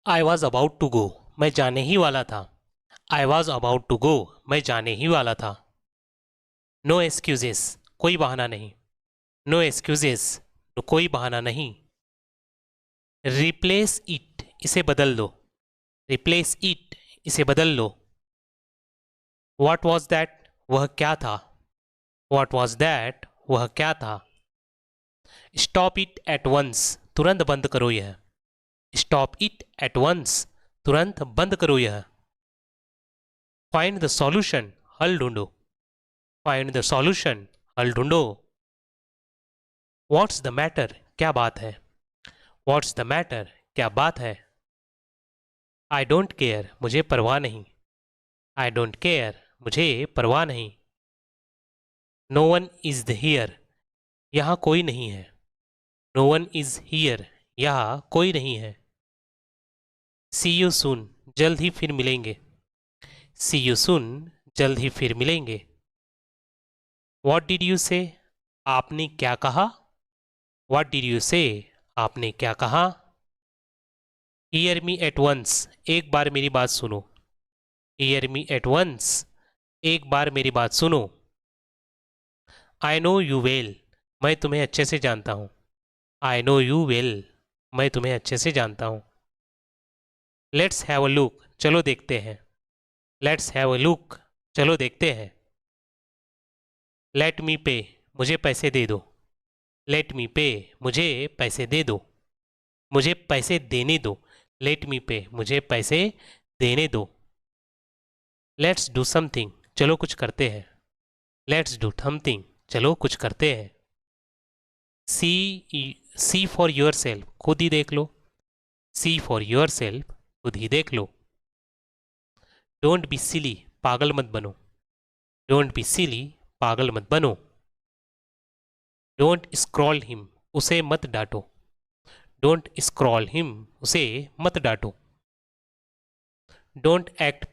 I was about to go, मैं जाने ही वाला था। I was about to go, मैं जाने ही वाला था। नो एक्सक्यूजेस, कोई बहाना नहीं। नो एक्सक्यूजेस, कोई बहाना नहीं। रिप्लेस इट, इसे बदल दो। रिप्लेस इट, इसे बदल लो। वॉट वॉज दैट, वह क्या था। वॉट वॉज दैट, वह क्या था। स्टॉप इट एट वंस, तुरंत बंद करो यह। स्टॉप इट एट वंस, तुरंत बंद करो यह। फाइंड द सॉल्यूशन, हल ढूंढो। फाइंड द सॉल्यूशन, हल ढूंढो। व्हाट्स द मैटर, क्या बात है। व्हाट्स द मैटर, क्या बात है। आई डोंट केयर, मुझे परवाह नहीं। आई डोंट केयर, मुझे परवाह नहीं। No one is the here, यहाँ कोई नहीं है। नो वन इज हियर, यहाँ कोई नहीं है। सी यू सून, जल्द ही फिर मिलेंगे। सी यू सून, जल्द ही फिर मिलेंगे। वॉट डिड यू से, आपने क्या कहा। वॉट डिड यू से, आपने क्या कहा। हियर मी एट वंस, एक बार मेरी बात सुनो। हियर मी एट वंस, एक बार मेरी बात सुनो। आई नो यू वेल, मैं तुम्हें अच्छे से जानता हूँ। आई नो यू वेल, मैं तुम्हें अच्छे से जानता हूँ। लेट्स हैव अ लुक, चलो देखते हैं। लेट्स हैव अ लुक, चलो देखते हैं। लेट मी पे, मुझे पैसे दे दो। लेट मी पे, मुझे पैसे दे दो। मुझे पैसे देने दो। लेट मी पे, मुझे पैसे देने दो। लेट्स डू समथिंग, चलो कुछ करते हैं। लेट्स डू समथिंग, चलो कुछ करते हैं। सी, सी फॉर योर सेल्फ, खुद ही देख लो। सी फॉर योर सेल्फ, खुद ही देख लो। डोंट बी सिली, पागल मत बनो। डोंट बी सिली, पागल मत बनो। डोंट स्क्रॉल हिम, उसे मत डांटो। डोंट स्क्रॉल हिम, उसे मत डांटो। डोंट एक्ट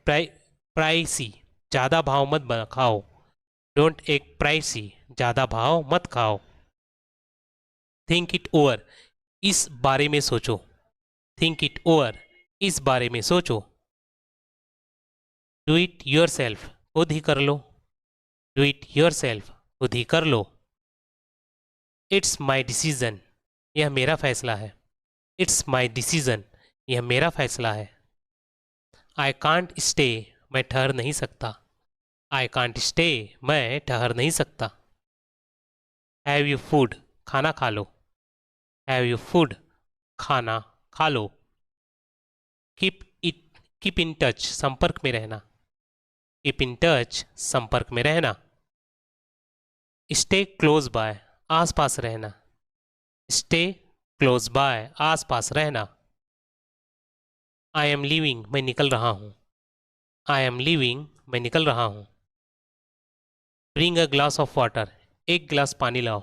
प्राइसी, ज़्यादा भाव मत खाओ। डोंट एक्ट प्राइसी, ज़्यादा भाव मत खाओ। थिंक इट ओवर, इस बारे में सोचो। थिंक इट ओवर, इस बारे में सोचो। डू इट योर सेल्फ, खुद ही कर लो। डू इट योर सेल्फ, खुद ही कर लो। इट्स माई डिसीजन, यह मेरा फैसला है। इट्स माई डिसीजन, यह मेरा फैसला है। आई कांट स्टे, मैं ठहर नहीं सकता। आई कांट स्टे, मैं ठहर नहीं सकता। हैव यू फूड, खाना खा लो। हैव यू फूड, खाना खा लो। Keep it, keep in touch, संपर्क में रहना। कीप इन टच, संपर्क में रहना। स्टे क्लोज बाय, आस पास रहना। स्टे क्लोज बाय, आस पास रहना। आई एम लीविंग, मैं निकल रहा हूँ। आई एम लीविंग, मैं निकल रहा हूँ। Bring a glass of water, एक गिलास पानी लाओ।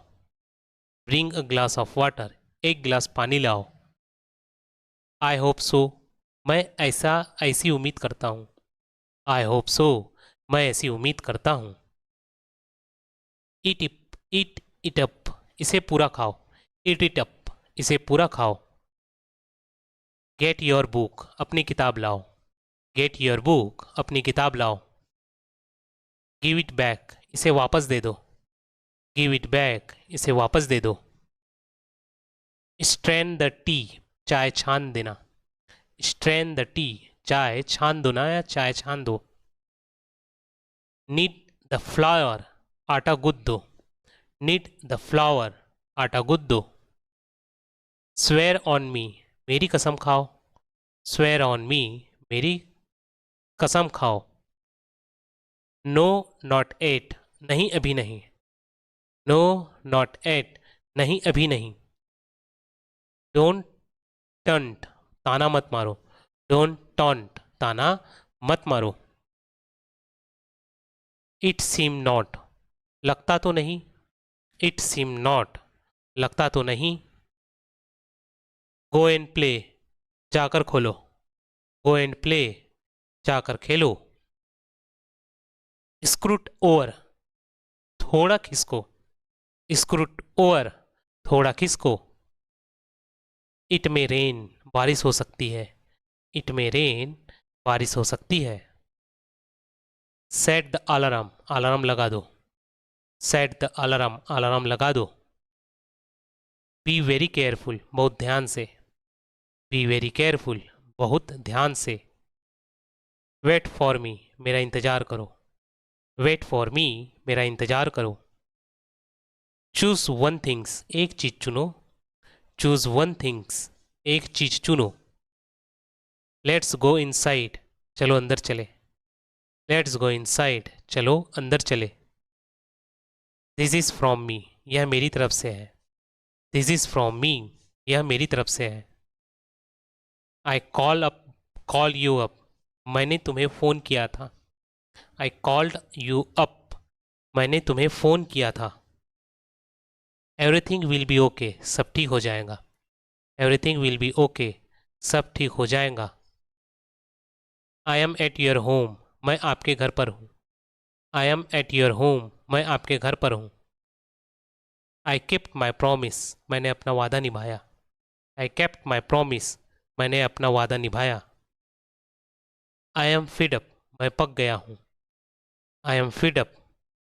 Bring a glass of water, एक गिलास पानी लाओ। आई होप सो, मैं ऐसी उम्मीद करता हूँ। आई होप सो, मैं ऐसी उम्मीद करता हूँ। Eat it, eat it up, इसे पूरा खाओ। ईट इट अप, इसे पूरा खाओ। गेट योर बुक, अपनी किताब लाओ। गेट योर बुक, अपनी किताब लाओ। गिव इट बैक, इसे वापस दे दो। गिव इट बैक, इसे वापस दे दो। स्ट्रेन द टी, चाय छान देना। स्ट्रेन द टी, चाय छान दो ना, या चाय छान दो। नीड द फ्लावर, आटा गूंद दो। नीड द फ्लावर, आटा गूंद दो। स्वेयर ऑन मी, मेरी कसम खाओ। स्वेयर ऑन मी, मेरी कसम खाओ। नो नॉट एट, नहीं अभी नहीं। नो नॉट एट, नहीं अभी नहीं। डोंट टंट, ताना मत मारो। डोंट टॉन्ट, ताना मत मारो। इट सीम नॉट, लगता तो नहीं। इट सीम नॉट, लगता तो नहीं। गो एंड प्ले, जाकर खोलो। गो एंड प्ले, जाकर खेलो। स्क्रूट ओवर, थोड़ा खिसको। स्क्रूट ओवर, थोड़ा खिसको। इट में रेन, बारिश हो सकती है। इट मे रेन, बारिश हो सकती है। सेट द अलार्म, अलार्म लगा दो। सेट द अलार्म, अलार्म लगा दो। बी वेरी केयरफुल, बहुत ध्यान से। बी वेरी केयरफुल, बहुत ध्यान से। वेट फॉर मी, मेरा इंतज़ार करो। वेट फॉर मी, मेरा इंतज़ार करो। चूज वन थिंग्स, एक चीज़ चुनो। चूज वन थिंग्स, एक चीज़ चुनो। लेट्स गो इनसाइड, चलो अंदर चले। लेट्स गो इनसाइड, चलो अंदर चले। दिस इज़ फ्रॉम मी, यह मेरी तरफ से है। दिस इज़ फ्रॉम मी, यह मेरी तरफ से है। आई कॉल यू अप, मैंने तुम्हें फ़ोन किया था। आई कॉल्ड यू अप, मैंने तुम्हें फ़ोन किया था। एवरीथिंग विल बी ओके, सब ठीक हो जाएगा। एवरीथिंग विल बी ओके, सब ठीक हो जाएगा। I am at your home, मैं आपके घर पर हूँ। I am at your home, मैं आपके घर पर हूँ। आई केप्ट माई प्रॉमिस, मैंने अपना वादा निभाया। आई केप्ट माई प्रॉमिस, मैंने अपना वादा निभाया। आई एम फीड अप, मैं पक गया हूँ। आई एम फीड अप,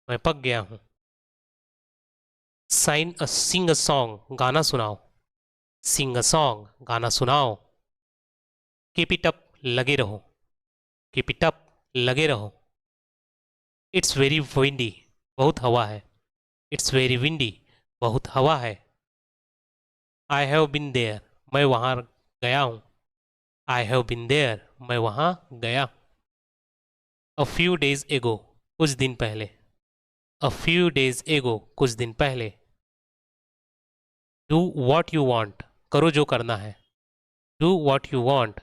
मैं पक गया हूँ। सिंग अ सॉन्ग, गाना सुनाओ। सिंग अ सॉन्ग, गाना सुनाओ। कीप इट अप, लगे रहो। कीप इट अप, लगे रहो। इट्स वेरी विंडी, बहुत हवा है। इट्स वेरी विंडी, बहुत हवा है। आई हैव बिन देयर, मैं वहाँ गया हूँ। आई हैव बिन देयर, मैं वहाँ गया। अ फ्यू डेज एगो, कुछ दिन पहले। अ फ्यू डेज एगो, कुछ दिन पहले। डू वॉट यू वॉन्ट, करो जो करना है। डू वॉट यू वॉन्ट,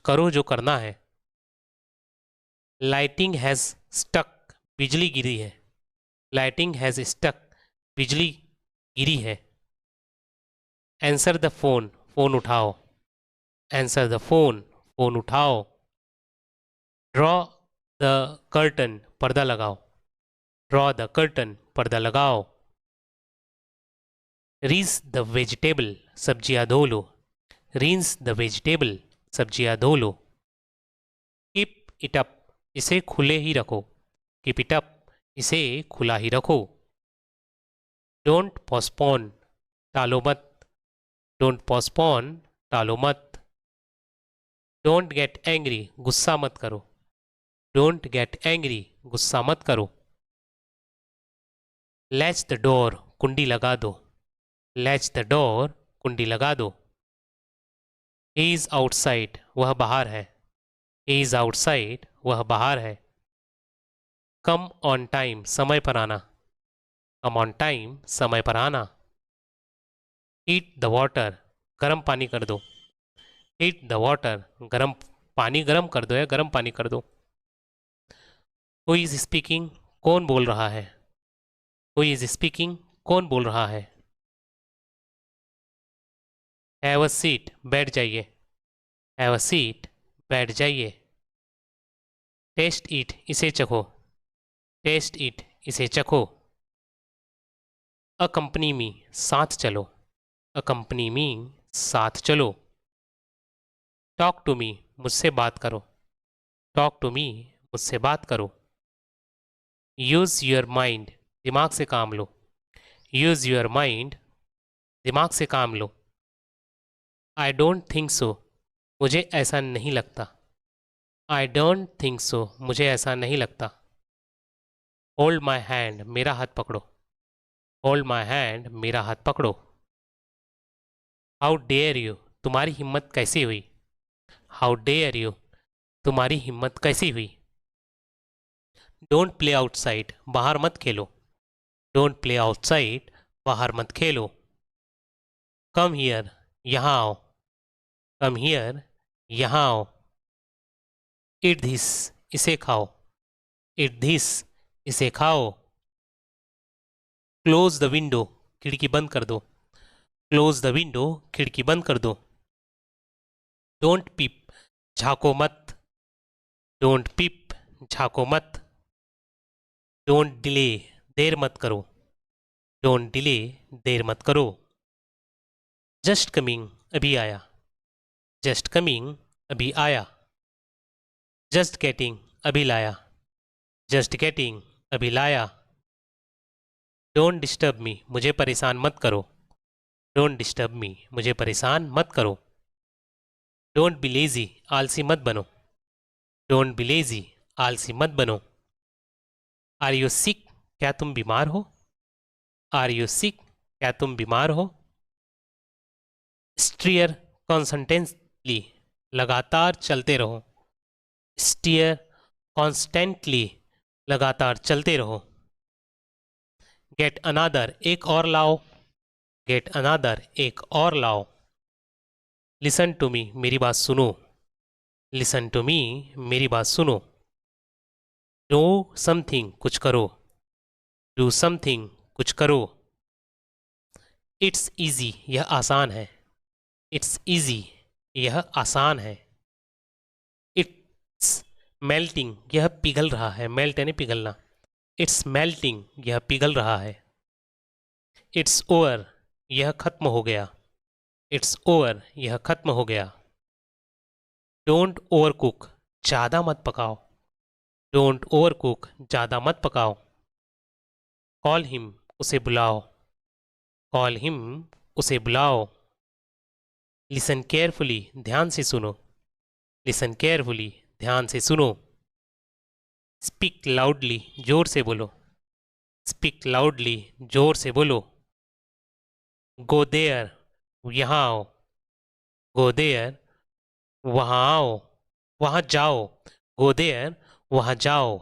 करो जो करना है। लाइटिंग हैज़ स्टक, बिजली गिरी है। लाइटिंग हैज़ स्टक, बिजली गिरी है। आंसर द फोन, फोन उठाओ। आंसर द फोन, फोन उठाओ। ड्रॉ द कर्टन, पर्दा लगाओ। ड्रॉ द कर्टन, पर्दा लगाओ। रींस द वेजिटेबल, सब्जियां धो लो। रींस द वेजिटेबल, सब्जियां धो लो। कीप इट अप, इसे खुले ही रखो। कीप इट अप, इसे खुला ही रखो। डोंट पोस्टपोन, टालो मत। डोंट पोस्टपोन, टालो मत। डोंट गेट एंग्री, गुस्सा मत करो। डोंट गेट एंग्री, गुस्सा मत करो। लैच द डोर, कुंडी लगा दो। लैच द डोर, कुंडी लगा दो। ही इज़ आउटसाइड, वह बाहर है। ही इज़ आउटसाइड, वह बाहर है। कम ऑन टाइम, समय पर आना। कम ऑन टाइम, समय पर आना। हीट द वाटर, गर्म पानी कर दो। हीट द वाटर, गर्म पानी गर्म कर दो या गर्म पानी कर दो। हु इज स्पीकिंग, कौन बोल रहा है। हु इज स्पीकिंग, कौन बोल रहा है। हैव अ सीट, बैठ जाइए। हैव अ सीट, बैठ जाइए। टेस्ट इट, इसे चखो। टेस्ट इट, इसे चखो। अ कंपनी मी, साथ चलो। अ कंपनी मी, साथ चलो। टॉक टू मी, मुझसे बात करो। टॉक टू मी, मुझसे बात करो। यूज़ योर माइंड, दिमाग से काम लो। यूज़ योर माइंड, दिमाग से काम लो। आई डोंट थिंक सो, मुझे ऐसा नहीं लगता। आई डोंट थिंक सो, मुझे ऐसा नहीं लगता। होल्ड माई हैंड, मेरा हाथ पकड़ो। होल्ड माई हैंड, मेरा हाथ पकड़ो। हाउ डेयर यू, तुम्हारी हिम्मत कैसी हुई। हाउ डेयर यू, तुम्हारी हिम्मत कैसी हुई। डोंट प्ले आउटसाइड, बाहर मत खेलो। डोंट प्ले आउटसाइड, बाहर मत खेलो। कम हियर, यहाँ आओ। कम हियर, यहाँ आओ। इट धिस, इसे खाओ। इट धिस, इसे खाओ। क्लोज द विंडो, खिड़की बंद कर दो। क्लोज द विंडो, खिड़की बंद कर दो। डोंट पीप, झाँको मत। डोंट पीप, झाँको मत। डोंट डिले, देर मत करो। डोंट डिले, देर मत करो। जस्ट कमिंग, अभी आया। जस्ट कमिंग, अभी आया। जस्ट गेटिंग, अभी लाया। जस्ट गेटिंग, अभी लाया। डोंट डिस्टर्ब मी, मुझे परेशान मत करो। डोंट डिस्टर्ब मी, मुझे परेशान मत करो। डोंट बी लेजी, आलसी मत बनो। डोंट बी लेजी, आलसी मत बनो। आर यू सिक, क्या तुम बीमार हो? आर यू सिक, क्या तुम बीमार हो? स्टीयर कॉन्स्टेंटली, लगातार चलते रहो। स्टीयर कॉन्स्टेंटली, लगातार चलते रहो। गेट अनादर, एक और लाओ। गेट अनादर, एक और लाओ। लिसन टू मी, मेरी बात सुनो। लिसन टू मी, मेरी बात सुनो। डू समथिंग, कुछ करो। डू समथिंग, कुछ करो। इट्स ईजी, यह आसान है। इट्स ईजी, यह आसान है। इट्स मेल्टिंग, यह पिघल रहा है। मेल्ट यानी पिघलना। इट्स मेल्टिंग, यह पिघल रहा है। इट्स ओवर, यह खत्म हो गया। इट्स ओवर, यह खत्म हो गया। डोंट ओवर कुक, ज़्यादा मत पकाओ। डोंट ओवर कुक, ज़्यादा मत पकाओ। कॉल हिम, उसे बुलाओ। कॉल हिम, उसे बुलाओ। लिसन केयरफुली, ध्यान से सुनो। लिसन केयरफुली, ध्यान से सुनो। स्पीक लाउडली, जोर से बोलो। स्पीक लाउडली, जोर से बोलो। गो देयर, यहाँ आओ। गो देयर, वहाँ आओ। वहाँ जाओ। गो देयर, वहाँ जाओ।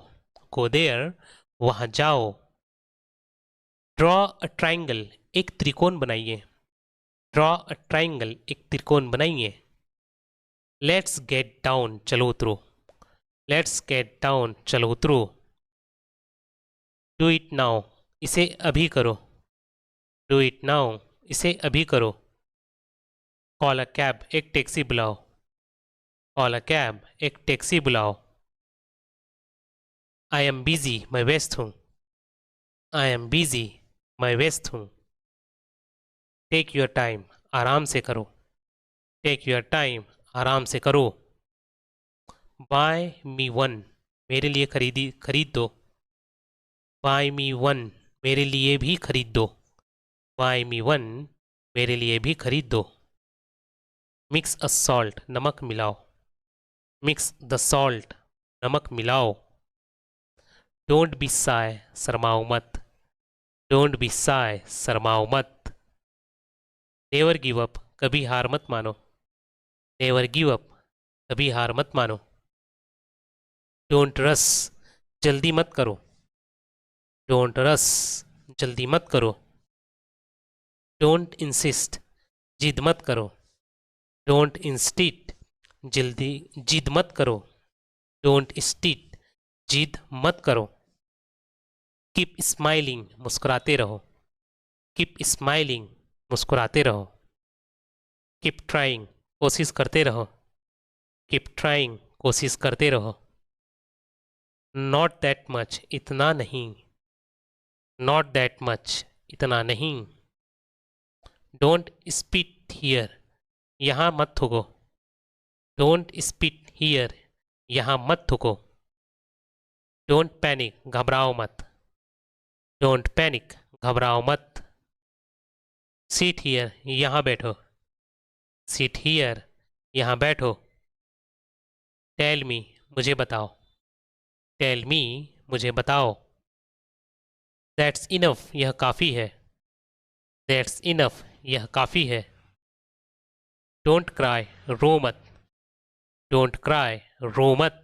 गो देयर, वहाँ जाओ। ड्रॉ अ ट्राइंगल, एक त्रिकोण बनाइए। ड्रॉ अ ट्राइंगल, एक त्रिकोण बनाइए। लेट्स गेट डाउन, चलो उतरो। लेट्स गेट डाउन, चलो उतरो। डू इट नाउ, इसे अभी करो। डू इट नाउ, इसे अभी करो। कॉल अ कैब, एक टैक्सी बुलाओ। कॉल अ कैब, एक टैक्सी बुलाओ। आई एम बिजी, मैं व्यस्त हूँ। आई एम बिजी, मैं व्यस्त हूँ। टेक योर टाइम, आराम से करो। टेक योर टाइम, आराम से करो। बाय मी वन, मेरे लिए खरीद दो। बाय मी वन, मेरे लिए भी खरीद दो। बाय मी वन, मेरे लिए भी खरीद दो। मिक्स अ सॉल्ट, नमक मिलाओ। मिक्स द सॉल्ट, नमक मिलाओ। डोंट बी साय, शर्माओ मत। डोंट बी साय, शर्माओ मत। नेवर गिव अप, कभी हार मत मानो। नेवर गिव अप, कभी हार मत मानो। डोंट रस, जल्दी मत करो। डोंट रस, जल्दी मत करो। डोंट इंसिस्ट, जिद मत करो। डोंट इंस्टिट, जल्दी जिद मत करो। डोंट स्टिट, जिद मत करो। कीप स्माइलिंग, मुस्कुराते रहो। कीप स्माइलिंग, मुस्कुराते रहो। कीप ट्राइंग, कोशिश करते रहो। कीप ट्राइंग, कोशिश करते रहो। नॉट दैट मच, इतना नहीं। नॉट दैट मच, इतना नहीं। डोंट स्पीट हियर, यहाँ मत थूको। डोंट स्पीट हियर, यहाँ मत थूको। डोंट पैनिक, घबराओ मत। डोंट पैनिक, घबराओ मत। सीट हियर, यहाँ बैठो। सीट हियर, यहाँ बैठो। टेल मी, मुझे बताओ। टेल मी, मुझे बताओ। दैट्स इनफ, यह काफ़ी है। दैट्स इनफ, यह काफ़ी है। डोंट क्राई, रो मत। डोंट क्राई, रो मत।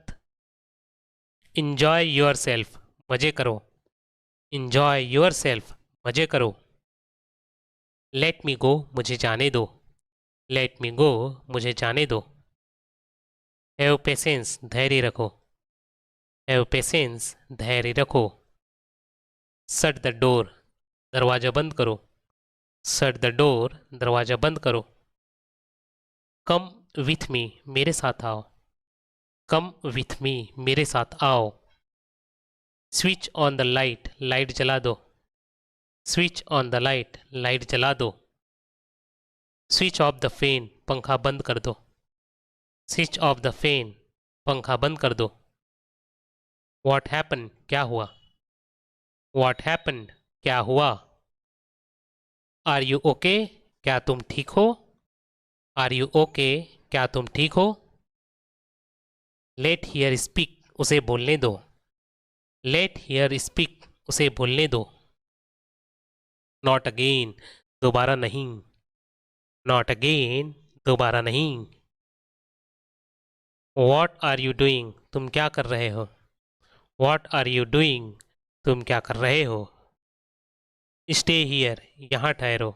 इंजॉय योर सेल्फ, मज़े करो। इंजॉय योर सेल्फ, मज़े करो। लेट मी गो, मुझे जाने दो। लेट मी गो, मुझे जाने दो। हैव पेशेंस, धैर्य रखो। हैव पेशेंस, धैर्य रखो। शट द डोर, दरवाज़ा बंद करो। शट द डोर, दरवाज़ा बंद करो। कम विथ मी, मेरे साथ आओ। कम विथ मी, मेरे साथ आओ। Switch on the light, light जला दो। Switch on the light, light जला दो। स्विच ऑफ द फैन, पंखा बंद कर दो। स्विच ऑफ द फैन, पंखा बंद कर दो। वॉट हैपन, क्या हुआ। वॉट हैपन, क्या हुआ। आर यू ओके, क्या तुम ठीक हो। आर यू ओके, क्या तुम ठीक हो। लेट हियर स्पीक, उसे बोलने दो। लेट हियर स्पीक, उसे बोलने दो। नॉट अगेन, दोबारा नहीं। नॉट अगेन, दोबारा नहीं। वॉट आर यू डूइंग, तुम क्या कर रहे हो। वॉट आर यू डूइंग, तुम क्या कर रहे हो। स्टे हियर, यहाँ ठहरो।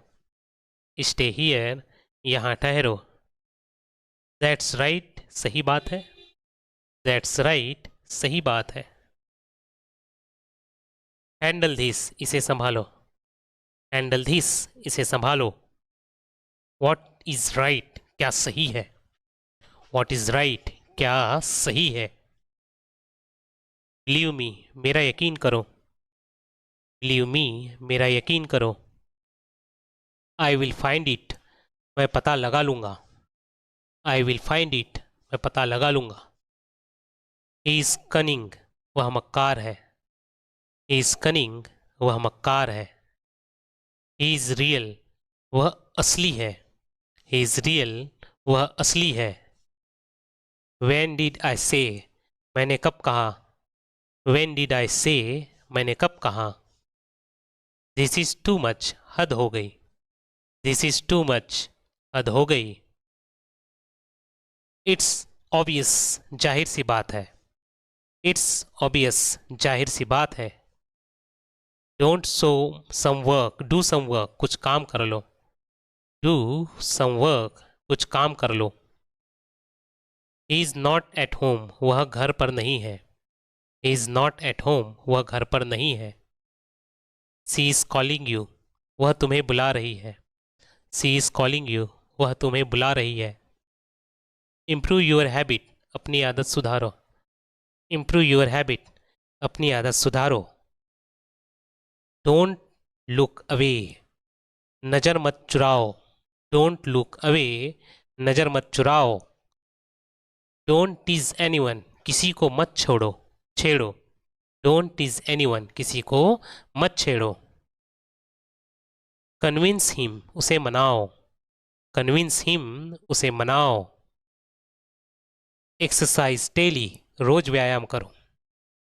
स्टे हियर, यहाँ ठहरो। दैट्स राइट, सही बात है। दैट्स राइट, सही बात है। हैंडल दिस, इसे संभालो। हैंडल दिस, इसे संभालो। वॉट इज राइट, क्या सही है। वॉट इज राइट, क्या सही है। बिलीव मी, मेरा यकीन करो। बिलीव मी, मेरा यकीन करो। आई विल फाइंड इट, मैं पता लगा लूंगा। आई विल फाइंड इट, मैं पता लगा लूंगा। ही इज कनिंग, वह मक्कार है। ही इज कनिंग, वह मक्कार है। ही इज रियल, वह असली है। ही इज रियल, वह असली है। When did I say, मैंने कब कहा। When did I say, मैंने कब कहा। This is too much, हद हो गई। This is too much, हद हो गई। It's obvious, जाहिर सी बात है। It's obvious, जाहिर सी बात है। Don't show some work, do some work, कुछ काम कर लो। Do some work, कुछ काम कर लो। He is not at home, वह घर पर नहीं है। He is not at home, वह घर पर नहीं है। She is calling you, वह तुम्हें बुला रही है। She is calling you, वह तुम्हें बुला रही है। Improve your habit, अपनी आदत सुधारो। Improve your habit, अपनी आदत सुधारो। Don't look away, नज़र मत चुराओ। Don't look away, नज़र मत चुराओ। Don't tease anyone, किसी को मत छेड़ो। Don't tease anyone, किसी को मत छेड़ो। Convince him, उसे मनाओ। Convince him, उसे मनाओ। एक्सरसाइज डेली, रोज व्यायाम करो।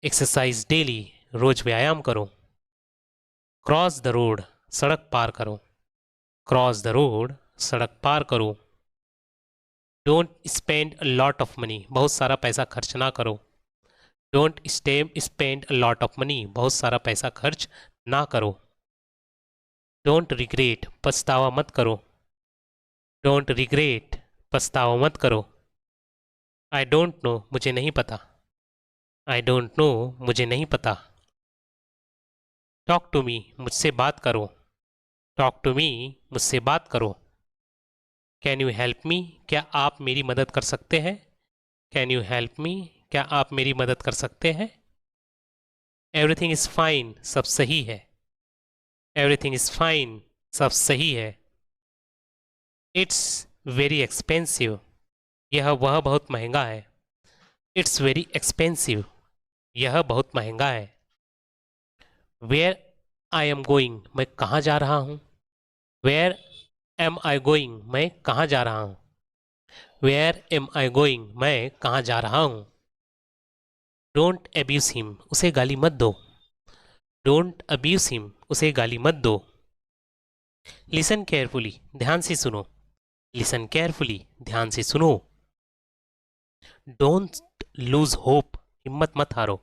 एक्सरसाइज डेली, रोज व्यायाम करो। क्रॉस द रोड, सड़क पार करो। क्रॉस द रोड, सड़क पार करो। Don't spend a lot of money, बहुत सारा पैसा खर्च ना करो। Don't spend a lot of money, बहुत सारा पैसा खर्च ना करो। डोंट रिग्रेट, पछतावा मत करो। डोंट रिग्रेट, पछतावा मत करो। आई डोंट नो, मुझे नहीं पता। आई डोंट नो, मुझे नहीं पता। टॉक टू मी, मुझसे बात करो। टॉक टू मी, मुझसे बात करो। कैन यू हेल्प मी, क्या आप मेरी मदद कर सकते हैं। कैन यू हेल्प मी, क्या आप मेरी मदद कर सकते हैं। एवरीथिंग इज़ फाइन, सब सही है। एवरीथिंग इज़ फाइन, सब सही है। इट्स वेरी एक्सपेंसिव, वह बहुत महंगा है। इट्स वेरी एक्सपेंसिव, यह बहुत महंगा है। वेयर आई एम गोइंग, मैं कहाँ जा रहा हूँ। वेयर एम आई गोइंग, मैं कहाँ जा रहा हूँ। वेयर एम आई गोइंग, मैं कहाँ जा रहा हूँ। डोंट अब्यूज हिम, उसे गाली मत दो। डोंट अब्यूज हिम, उसे गाली मत दो। लिसन केयरफुली, ध्यान से सुनो। लिसन केयरफुली, ध्यान से सुनो। डोंट लूज होप, हिम्मत मत हारो।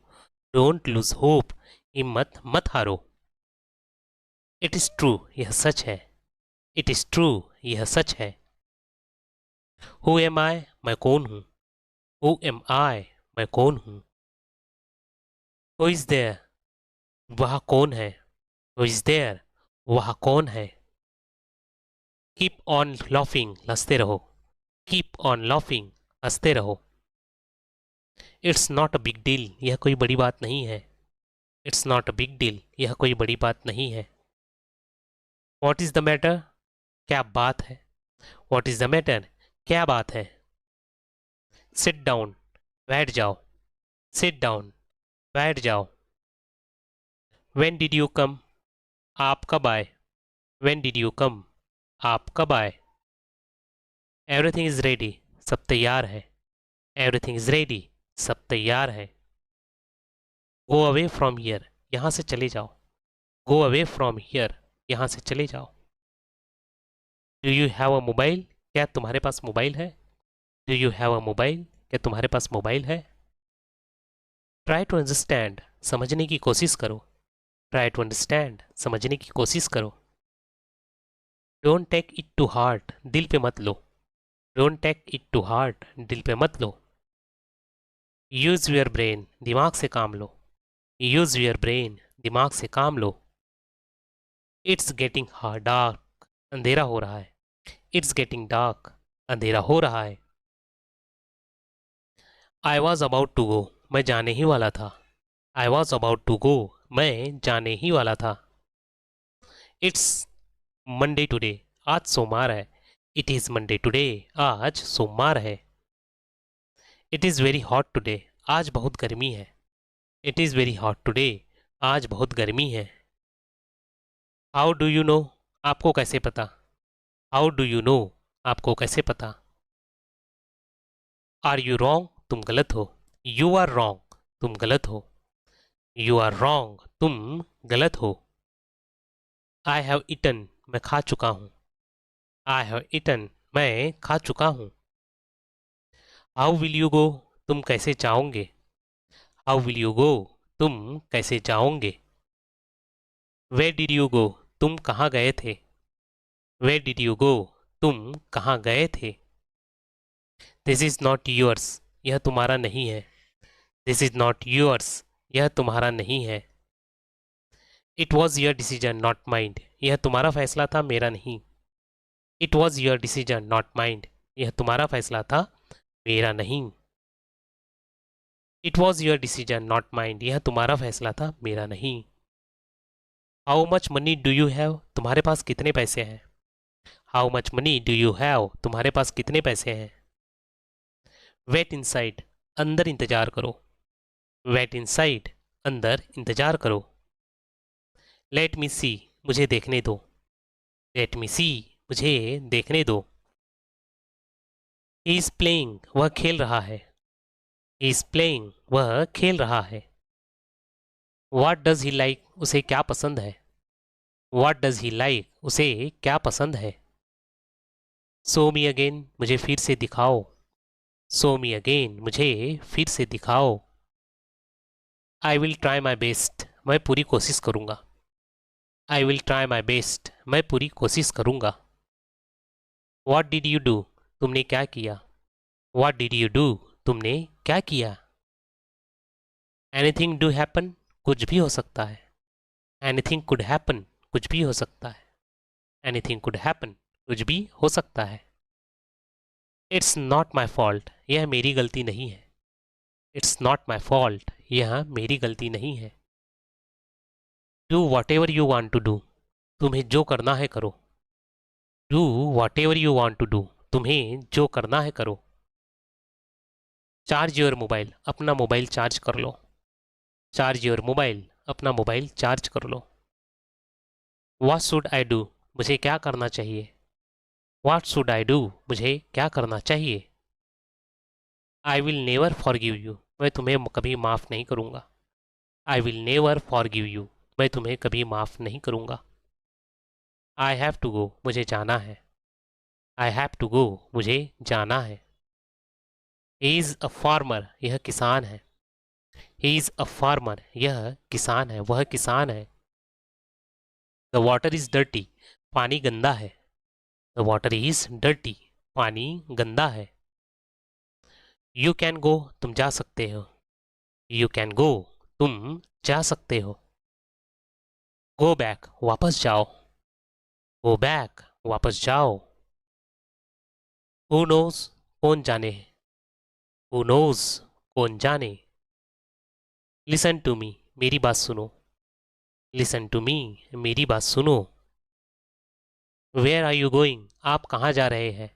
डोंट लूज होप, हिम्मत मत हारो। इट इज़ ट्रू, यह सच है। इट इज़ ट्रू, यह सच है। हु एम आई, मैं कौन हूँ। हु एम आई, मैं कौन हूँ। हु इज़ देयर, वह कौन है। हु इज़ देयर, वह कौन है। कीप ऑन लॉफिंग, हंसते रहो। कीप ऑन लॉफिंग, हंसते रहो। It's not a big deal, यह कोई बड़ी बात नहीं है। It's not a big deal, यह कोई बड़ी बात नहीं है। वॉट इज़ द मैटर, क्या बात है। वॉट इज़ द मैटर, क्या बात है। सिट डाउन, बैठ जाओ, सिट डाउन, बैठ जाओ। व्हेन डिड यू कम, आप कब आए, व्हेन डिड यू कम, आप कब आए। एवरीथिंग इज रेडी, सब तैयार है, एवरीथिंग इज रेडी, सब तैयार है। गो अवे फ्रॉम हियर, यहाँ से चले जाओ, गो अवे फ्रॉम हियर, यहाँ से चले जाओ। Do you have a mobile, क्या तुम्हारे पास मोबाइल है, do you have a mobile, क्या तुम्हारे पास मोबाइल है। ट्राई टू अंडरस्टैंड, समझने की कोशिश करो, ट्राई टू अंडरस्टैंड, समझने की कोशिश करो। Don't take it to heart, दिल पे मत लो, don't take it to heart, दिल पे मत लो। यूज योर ब्रेन, दिमाग से काम लो, यूज योर ब्रेन, दिमाग से काम लो। इट्स गेटिंग डार्क, अंधेरा हो रहा है, इट्स गेटिंग डार्क, अंधेरा हो रहा है। I was about to go, मैं जाने ही वाला था, I was about to go, मैं जाने ही वाला था। इट्स मंडे टुडे, आज सोमवार है, इट इज़ मंडे टुडे, आज सोमवार है। It is very hot today, आज बहुत गर्मी है, it is very hot today, आज बहुत गर्मी है। हाउ डू यू नो, आपको कैसे पता, हाउ डू यू नो, आपको कैसे पता। आर यू रॉन्ग, तुम गलत हो, यू आर रॉन्ग, तुम गलत हो, यू आर रॉन्ग, तुम गलत हो। आई हैव इटन, मैं खा चुका हूँ, आई हैव इटन, मैं खा चुका हूँ। हाउ विल यू गो, तुम कैसे जाओगे, हाउ विल यू गो, तुम कैसे जाओगे। वे डिड यू गो, तुम कहाँ गए थे, वे डिड यू गो, तुम कहाँ गए थे। दिस इज़ नॉट योर्स, यह तुम्हारा नहीं है, दिस इज़ नॉट योर्स, यह तुम्हारा नहीं है। It was your decision not mind, यह तुम्हारा फैसला था मेरा नहीं, it was your decision not mind, यह तुम्हारा फैसला था मेरा नहीं। It was your decision not mind, यह तुम्हारा फैसला था मेरा नहीं। How much money do you have, तुम्हारे पास कितने पैसे हैं, how much money do you have, तुम्हारे पास कितने पैसे हैं। वेट इनसाइड, अंदर इंतजार करो, वेट इनसाइड, अंदर इंतजार करो। लेट मी सी, मुझे देखने दो, लेट मी सी, मुझे देखने दो। ही इज प्लेइंग, वह खेल रहा है, ही इज प्लेइंग, वह खेल रहा है। व्हाट डज ही लाइक, उसे क्या पसंद है, व्हाट डज ही लाइक, उसे क्या पसंद है। सो मी अगेन, मुझे फिर से दिखाओ, सो मी अगेन, मुझे फिर से दिखाओ। I will try my best, मैं पूरी कोशिश करूँगा, I will try my best, मैं पूरी कोशिश करूँगा। वॉट डिड यू डू, तुमने क्या किया, वॉट डिड यू डू, तुमने क्या किया। एनीथिंग डू हैपन, कुछ भी हो सकता है, एनीथिंग कुड हैपन, कुछ भी हो सकता है, एनीथिंग कुड हैपन, कुछ भी हो सकता है। इट्स नॉट माई फॉल्ट, यह मेरी गलती नहीं है, इट्स नॉट माई फॉल्ट, यह मेरी गलती नहीं है। Do whatever you want to do, तुम्हें जो करना है करो, do whatever you want to do, तुम्हें जो करना है करो। चार्ज योर मोबाइल, अपना मोबाइल चार्ज कर लो, चार्ज योर मोबाइल, अपना मोबाइल चार्ज कर लो। व्हाट शुड आई डू, मुझे क्या करना चाहिए, व्हाट शुड आई डू, मुझे क्या करना चाहिए। आई विल नेवर फॉरगिव यू, मैं तुम्हें कभी माफ़ नहीं करूँगा, I will never forgive you, मैं तुम्हें कभी माफ़ नहीं करूँगा। आई हैव टू गो, मुझे जाना है, आई हैव टू गो, मुझे जाना है। ही इज़ अ फार्मर, यह किसान है, ही इज़ अ फार्मर, यह किसान है, वह किसान है। द वाटर इज़ डर्टी, पानी गंदा है, द वाटर इज़ डर्टी, पानी गंदा है। यू कैन गो, तुम जा सकते हो, यू कैन गो, तुम जा सकते हो। गो बैक, वापस जाओ, गो बैक, वापस जाओ। हु नोज, कौन जाने, हु नोज, कौन जाने। लिसन टू मी, मेरी बात सुनो, लिसन टू मी, मेरी बात सुनो। वेयर आर यू गोइंग, आप कहाँ जा रहे हैं,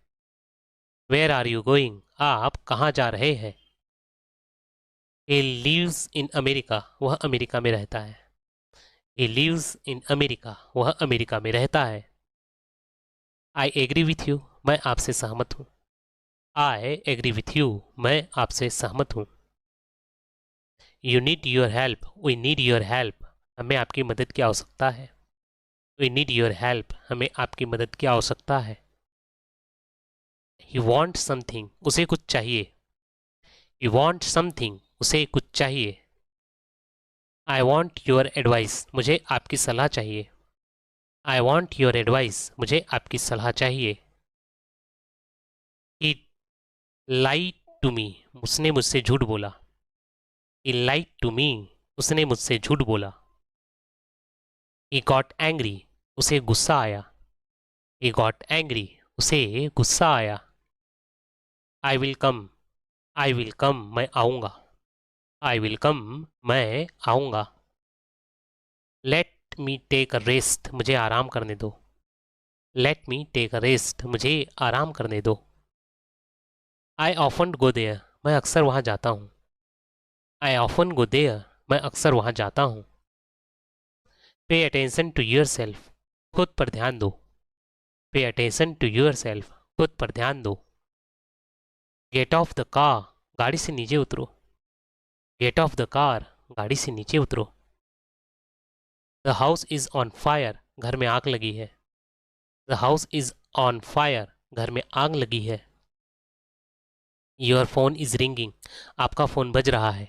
वेयर आर यू गोइंग, आप कहाँ जा रहे हैं। ही लिव्स इन अमेरिका, वह अमेरिका में रहता है। ही लिव्स इन अमेरिका, वह अमेरिका में रहता है। आई एग्री विथ यू, मैं आपसे सहमत हूँ। आई एग्री विथ यू, मैं आपसे सहमत हूँ। You need your help, we need your help, हमें आपकी मदद की आवश्यकता है। वी नीड योर हेल्प, हमें आपकी मदद की आवश्यकता है। ही वॉन्ट समथिंग, उसे कुछ चाहिए। ही वॉन्ट समथिंग, उसे कुछ चाहिए। आई वॉन्ट योर एडवाइस, मुझे आपकी सलाह चाहिए। आई वॉन्ट योर एडवाइस, मुझे आपकी सलाह चाहिए। ही लाइड टू मी, उसने मुझसे झूठ बोला। ही लाइड टू मी, उसने मुझसे झूठ बोला। ही गॉट एंग्री, उसे गुस्सा आया। ही गॉट एंग्री, उसे गुस्सा आया। I will come, I will come, मैं आऊँगा। आई विल कम, मैं आऊँगा। Let me take a rest, मुझे आराम करने दो। Let me take a rest, मुझे आराम करने दो। आई ऑफन गो देयर, मैं अक्सर वहाँ जाता हूँ। आई ऑफन गो देयर, मैं अक्सर वहाँ जाता हूँ। Pay attention to your self, खुद पर ध्यान दो। Pay attention to your self, खुद पर ध्यान दो। गेट ऑफ द कार, गाड़ी से नीचे उतरो। गेट ऑफ द कार, गाड़ी से नीचे उतरो। The house is on fire, घर में आग लगी है। The house is on fire, घर में आग लगी है। योर फोन इज़ रिंगिंग, आपका फ़ोन बज रहा है।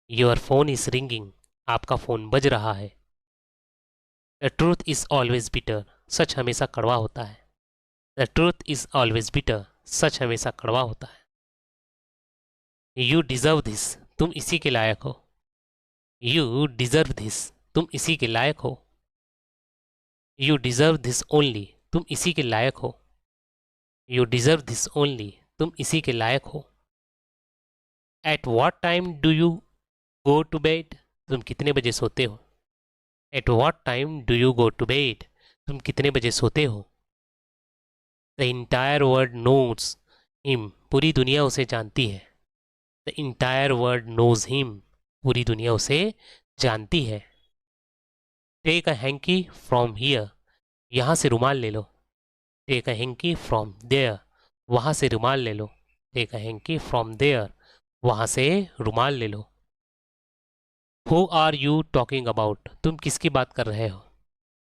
योर फोन इज़ रिंगिंग, आपका फ़ोन बज रहा है। The truth is always bitter, सच हमेशा कड़वा होता है। The truth is always bitter, सच हमेशा कड़वा होता है। यू डिज़र्व दिस, तुम इसी के लायक हो। यू डिज़र्व दिस, तुम इसी के लायक हो। यू डिज़र्व दिस ओनली, तुम इसी के लायक हो। यू डिज़र्व दिस ओनली, तुम इसी के लायक हो। At what time do you go to bed, तुम कितने बजे सोते हो। At what time do you go to bed, तुम कितने बजे सोते हो। The entire world knows him, पूरी दुनिया उसे जानती है। The entire world knows him, पूरी दुनिया उसे जानती है। Take a hanky from here, यहाँ से रुमाल ले लो। Take a hanky from there, वहाँ से रुमाल ले लो। Take a hanky from there, वहाँ से रुमाल ले लो। Who are you talking about, तुम किसकी बात कर रहे हो।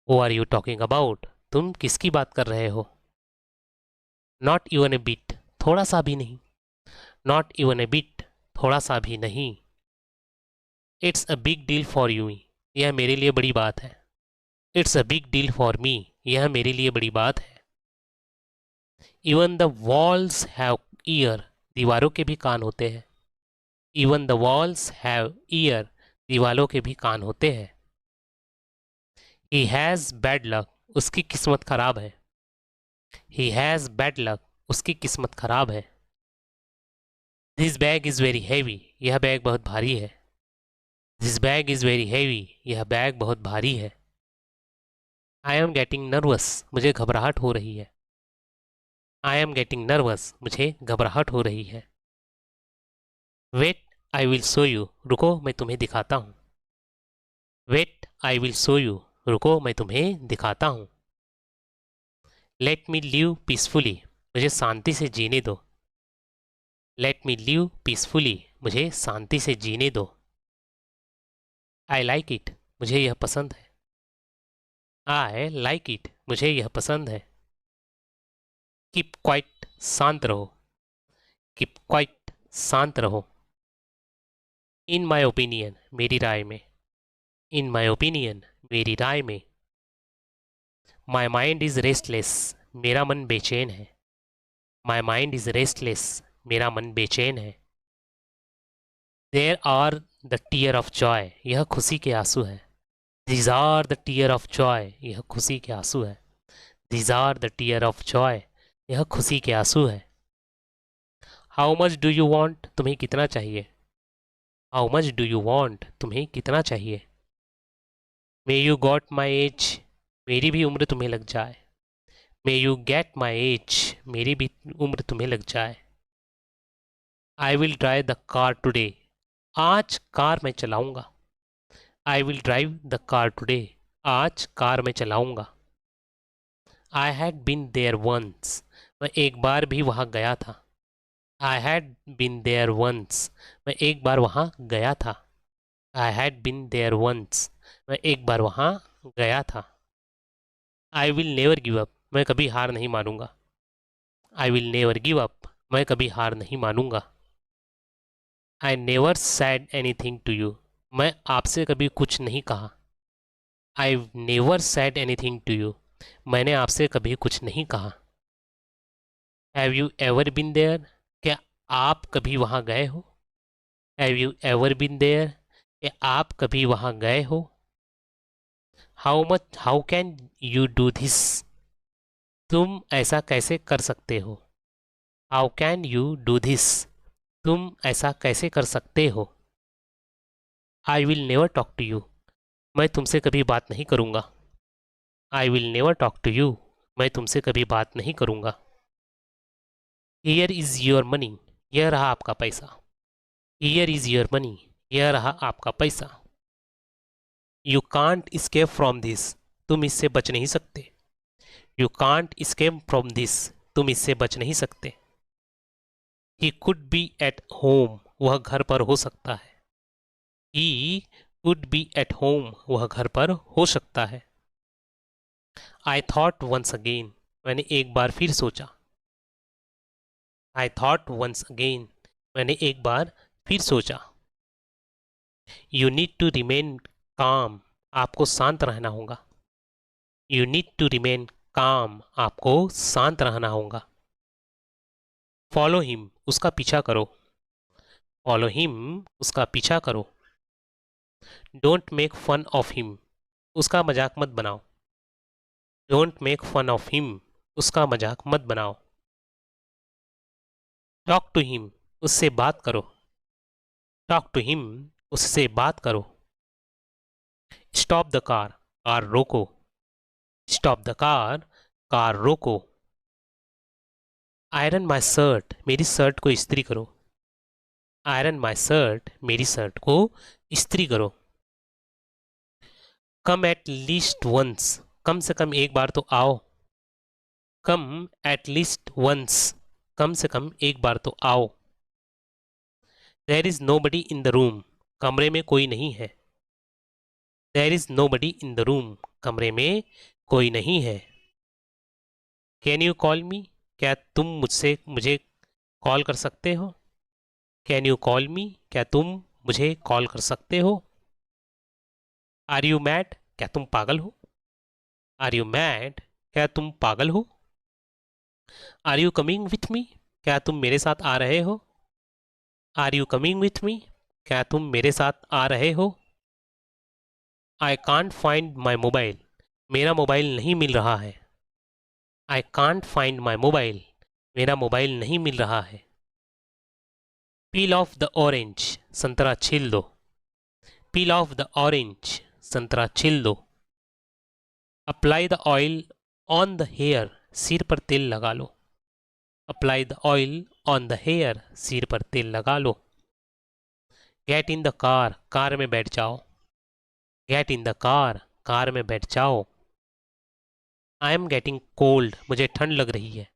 Who are you talking about, तुम किसकी बात कर रहे हो। नॉट इवन ए बिट, थोड़ा सा भी नहीं। नॉट इवन ए बिट, थोड़ा सा भी नहीं। It's a big deal for you, यह मेरे लिए बड़ी बात है। It's a big deal for me, यह मेरे लिए बड़ी बात है। Even the walls have year, दीवारों के भी कान होते हैं। Even the walls have year, दीवारों के भी कान होते हैं। ही हैज़ बैड लक, उसकी किस्मत खराब है। ही हैज़ बैड लक, उसकी किस्मत खराब है। This bag is very heavy, यह बैग बहुत भारी है। This bag is very heavy, यह बैग बहुत भारी है। आई एम गेटिंग नर्वस, मुझे घबराहट हो रही है। आई एम गेटिंग नर्वस, मुझे घबराहट हो रही है। Wait I will show you, रुको मैं तुम्हें दिखाता हूँ। Wait I will show you, रुको मैं तुम्हें दिखाता हूँ। लेट मी लिव पीसफुली, मुझे शांति से जीने दो। लेट मी लिव पीसफुली, मुझे शांति से जीने दो। आई लाइक इट, मुझे यह पसंद है। आई लाइक इट, मुझे यह पसंद है। कीप क्वाइट, शांत रहो। कीप क्वाइट, शांत रहो। इन माई ओपिनियन, मेरी राय में। इन माई ओपिनियन, मेरी राय में। माई माइंड इज़ रेस्टलेस, मेरा मन बेचैन है। माई माइंड इज़ रेस्टलेस, मेरा मन बेचैन है। There are the tear of joy, यह खुशी के आंसू है। These are the tear of joy, यह खुशी के आंसू है। These are the tear of joy, यह खुशी के आंसू है। How much do you want, तुम्हें कितना चाहिए। How much do you want, तुम्हें कितना चाहिए। May you got my age, मेरी भी उम्र तुम्हें लग जाए। May you get my age, मेरी भी उम्र तुम्हें लग जाए। I will drive the car today, आज कार मैं चलाऊंगा। I will drive the car today, आज कार मैं चलाऊंगा। I had been there once, मैं एक बार भी वहाँ गया था। I had been there once, मैं एक बार वहाँ गया था। I had been there once, मैं एक बार वहाँ गया था। I will never give up, मैं कभी हार नहीं मानूंगा। आई विल नेवर गिव अप, मैं कभी हार नहीं मानूंगा। I never said anything to you, मैं आपसे कभी कुछ नहीं कहा। I never said anything to you, मैंने आपसे कभी कुछ नहीं कहा। Have you ever been there, क्या आप कभी वहाँ गए हो। Have you ever been there, क्या आप कभी वहाँ गए हो। How can you do this, तुम ऐसा कैसे कर सकते हो। How can you do this, तुम ऐसा कैसे कर सकते हो। I will never talk to you, मैं तुमसे कभी बात नहीं करूँगा। I will never talk to you, मैं तुमसे कभी बात नहीं करूँगा। हियर इज़ योर मनी, यह रहा आपका पैसा। हियर इज़ योर मनी, यह रहा आपका पैसा। You can't escape from this, तुम इससे बच नहीं सकते। You can't escape from this, तुम इससे बच नहीं सकते। He could be at home, वह घर पर हो सकता है। He could be at home, वह घर पर हो सकता है। आई थॉट वंस अगेन, मैंने एक बार फिर सोचा। आई थॉट वंस अगेन, मैंने एक बार फिर सोचा। यू नीड टू रिमेन काम, आपको शांत रहना होगा। यू नीड टू रिमेन काम, आपको शांत रहना होगा। फॉलो हिम, उसका पीछा करो। फॉलो हिम, उसका पीछा करो। Don't make fun of him, उसका मजाक मत बनाओ। Don't make fun of him, उसका मजाक मत बनाओ। टॉक टू हिम, उससे बात करो। टॉक टू हिम, उससे बात करो। स्टॉप द कार, कार रोको। स्टॉप द कार, कार रोको। आयरन माई शर्ट, मेरी शर्ट को इस्त्री करो। आयरन माई शर्ट, मेरी शर्ट को इस्त्री करो। कम एट लीस्ट वंस, कम से कम एक बार तो आओ। कम एट लीस्ट वंस, कम से कम एक बार तो आओ। There is nobody in the room, कमरे में कोई नहीं है। There is nobody in the room, कमरे में कोई नहीं है। कैन यू कॉल मी, क्या तुम मुझे कॉल कर सकते हो। कैन यू कॉल मी, क्या तुम मुझे कॉल कर सकते हो। आर यू मैड, क्या तुम पागल हो। आर यू मैड, क्या तुम पागल हो। Are you coming with me, क्या तुम मेरे साथ आ रहे हो। Are you coming with me, क्या तुम मेरे साथ आ रहे हो। I can't find my mobile, मेरा मोबाइल नहीं मिल रहा है। I can't find my mobile, मेरा मोबाइल नहीं मिल रहा है। पील ऑफ द ऑरेंज, संतरा छील दो। पील ऑफ द ऑरेंज, संतरा छील दो। Apply the oil on the hair, सिर पर तेल लगा लो। Apply the oil on the hair, सिर पर तेल लगा लो। Get in the car, car में बैठ जाओ। Get in the car, car में बैठ जाओ। आई एम गेटिंग कोल्ड, मुझे ठंड लग रही है।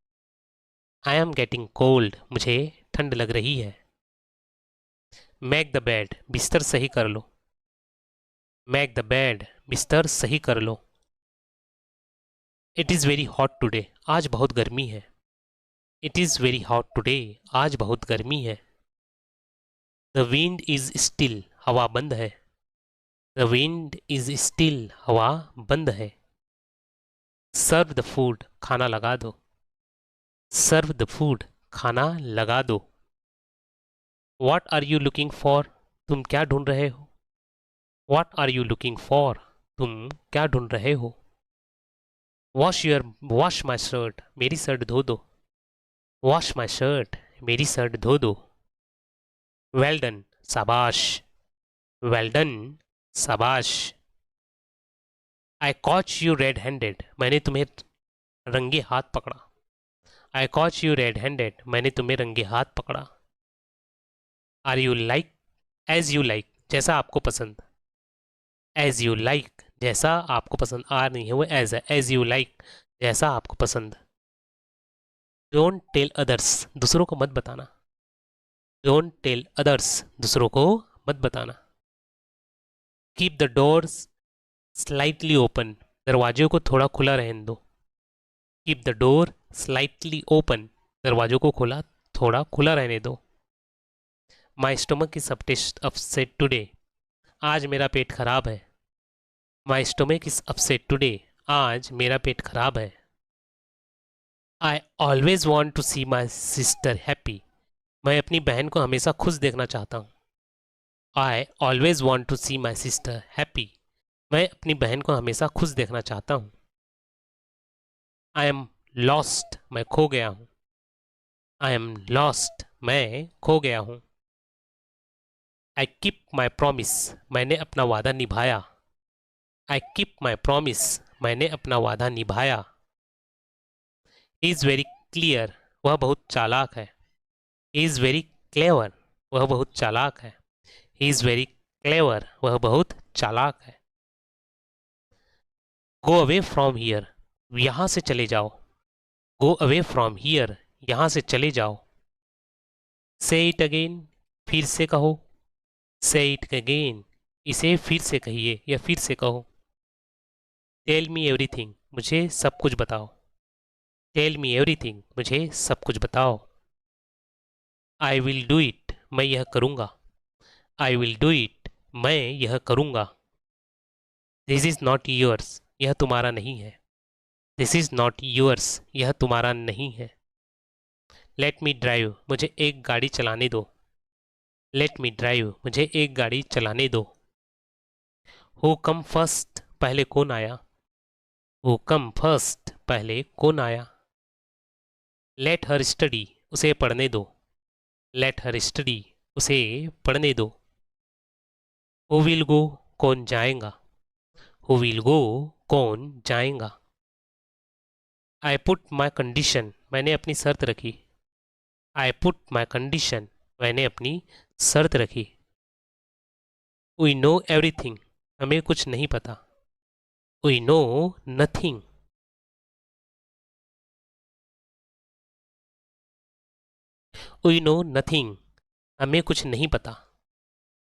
आई एम गेटिंग कोल्ड, मुझे ठंड लग रही है। मेक द बेड, बिस्तर सही कर लो। मेक द बेड, बिस्तर सही कर लो। It is very hot today, आज बहुत गर्मी है। It is very hot today, आज बहुत गर्मी है। द विंड इज़ स्टिल, हवा बंद है। द विंड इज़ स्टिल, हवा बंद है। सर्व द फूड, खाना लगा दो। सर्व द फूड, खाना लगा दो। What are you looking for, तुम क्या ढूंढ रहे हो। What are you looking for, तुम क्या ढूंढ रहे हो। वॉश माई शर्ट, मेरी शर्ट धो दो। वॉश माई शर्ट, मेरी शर्ट धो दो। वेल डन, शाबाश। वेल डन, शाबाश। I caught you red handed, मैंने तुम्हें रंगे हाथ पकड़ा। I caught you red handed, मैंने तुम्हें रंगे हाथ पकड़ा। Are you like, as you like, जैसा आपको पसंद। एज यू लाइक, जैसा आपको पसंद। आर नहीं है, वो एज है। एज यू लाइक, जैसा आपको पसंद। डोंट टेल अदर्स, दूसरों को मत बताना। डोंट टेल अदर्स, दूसरों को मत बताना। Keep the doors slightly open, दरवाजे को थोड़ा खुला रहने दो। Keep the door slightly open, दरवाजों को खुला, थोड़ा खुला रहने दो। My stomach is upset today, आज मेरा पेट खराब है। My stomach is upset today, आज मेरा पेट खराब है। I always want to see my sister happy, मैं अपनी बहन को हमेशा खुश देखना चाहता हूँ। I always want to see my sister happy, मैं अपनी बहन को हमेशा खुश देखना चाहता हूँ। आई एम लॉस्ट, मैं खो गया हूँ। आई एम लॉस्ट, मैं खो गया हूँ। आई कीप माई प्रॉमिस, मैंने अपना वादा निभाया। आई कीप माई प्रॉमिस, मैंने अपना वादा निभाया। ही इज़ वेरी क्लियर, वह बहुत चालाक है। ही इज़ वेरी क्लेवर, वह बहुत चालाक है। ही इज़ वेरी क्लेवर, वह बहुत चालाक है। गो अवे फ्रॉम हियर, यहाँ से चले जाओ। गो अवे फ्रॉम हियर, यहाँ से चले जाओ। से इट अगेन, फिर से कहो। से इट अगेन, इसे फिर से कहिए या फिर से कहो। टेल मी एवरीथिंग, मुझे सब कुछ बताओ। टेल मी एवरीथिंग, मुझे सब कुछ बताओ। आई विल डू इट, मैं यह करूँगा। आई विल डू इट, मैं यह करूँगा। दिस इज़ नॉट योर्स, यह तुम्हारा नहीं है। दिस इज़ नॉट योर्स, यह तुम्हारा नहीं है। लेट मी ड्राइव, मुझे एक गाड़ी चलाने दो। लेट मी ड्राइव, मुझे एक गाड़ी चलाने दो। हु कम फर्स्ट, पहले कौन आया। हु कम फर्स्ट, पहले कौन आया। लेट हर स्टडी, उसे पढ़ने दो। लेट हर स्टडी, उसे पढ़ने दो। हु विल गो, कौन जाएगा। हु विल गो, कौन जाएगा। आई पुट माई कंडीशन, मैंने अपनी शर्त रखी। आई पुट माई कंडीशन, मैंने अपनी शर्त रखी। वी नो एवरीथिंग, हमें कुछ नहीं पता। We know nothing. We know nothing, हमें कुछ नहीं पता।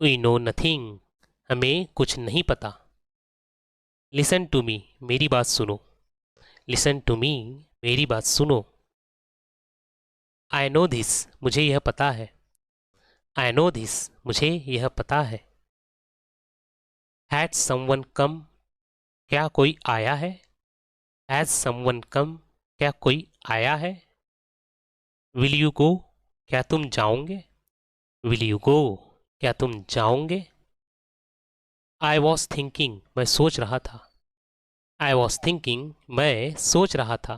वी नो नथिंग, हमें कुछ नहीं पता। लिसन टू मी, मेरी बात सुनो। लिसन टू मी, मेरी बात सुनो। आई नो दिस, मुझे यह पता है। आई नो दिस, मुझे यह पता है। हैड समवन कम, क्या कोई आया है। हैज समवन कम, क्या कोई आया है। विल यू गो, क्या तुम जाओगे। विल यू गो, क्या तुम जाओगे। आई वॉज थिंकिंग, मैं सोच रहा था। आई वॉज थिंकिंग, मैं सोच रहा था।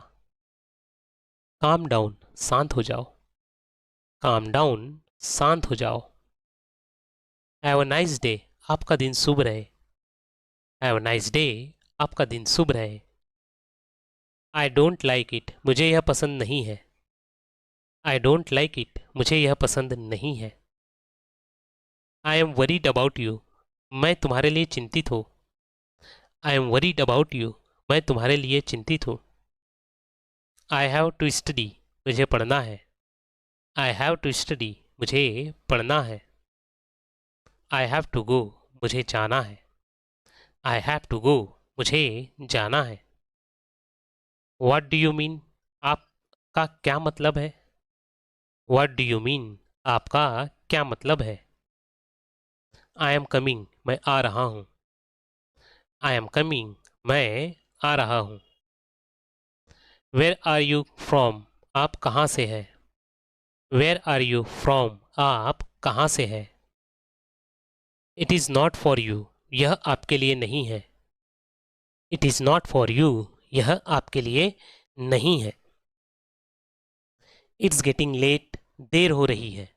काम डाउन, शांत हो जाओ। काम डाउन, शांत हो जाओ। हैव अ नाइस डे, आपका दिन शुभ रहे। हैव अ नाइस डे, आपका दिन शुभ रहे। आई डोंट लाइक इट, मुझे यह पसंद नहीं है। आई डोंट लाइक इट, मुझे यह पसंद नहीं है। I am worried about you, मैं तुम्हारे लिए चिंतित हूँ। I am worried about you, मैं तुम्हारे लिए चिंतित हूँ। आई हैव टू स्टडी, मुझे पढ़ना है। आई हैव टू स्टडी, मुझे पढ़ना है। आई हैव टू गो, मुझे जाना है। आई हैव टू गो, मुझे जाना है। व्हाट डू यू मीन, आपका क्या मतलब है। व्हाट डू यू मीन, आपका क्या मतलब है। आई एम कमिंग, मैं आ रहा हूँ। आई एम कमिंग, मैं आ रहा हूँ। वेयर आर यू फ्रॉम, आप कहाँ से हैं। वेयर आर यू फ्रॉम, आप कहाँ से हैं। It is not for you, यह आपके लिए नहीं है। It is not for you, यह आपके लिए नहीं है। इट्स गेटिंग लेट, देर हो रही है।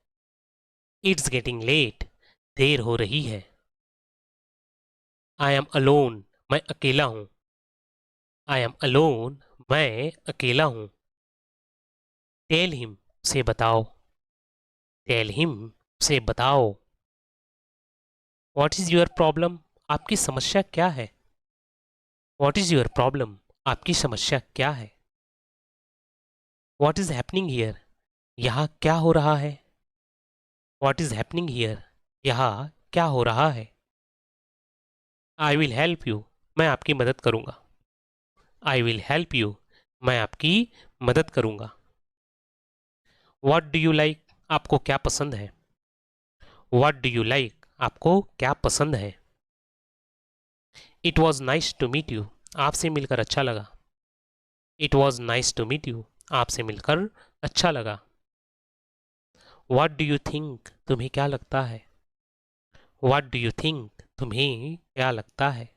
इट्स गेटिंग लेट, देर हो रही है। आई एम अलोन, मैं अकेला हूँ। आई एम अलोन, मैं अकेला हूँ। टेल हिम, उसे बताओ। टेल हिम, उसे बताओ। व्हाट इज़ योर प्रॉब्लम, आपकी समस्या क्या है। व्हाट इज़ योर प्रॉब्लम, आपकी समस्या क्या है। व्हाट इज़ हैपनिंग हियर, यहाँ क्या हो रहा है। व्हाट इज़ हैपनिंग हियर, यहाँ क्या हो रहा है। आई विल हेल्प यू, मैं आपकी मदद करूँगा। आई विल हेल्प यू, मैं आपकी मदद करूँगा। व्हाट डू यू लाइक, आपको क्या पसंद है। व्हाट डू यू लाइक, आपको क्या पसंद है। It was nice to meet you, आपसे मिलकर अच्छा लगा। It was nice to meet you, आपसे मिलकर अच्छा लगा। व्हाट डू यू थिंक, तुम्हें क्या लगता है। व्हाट डू यू थिंक, तुम्हें क्या लगता है।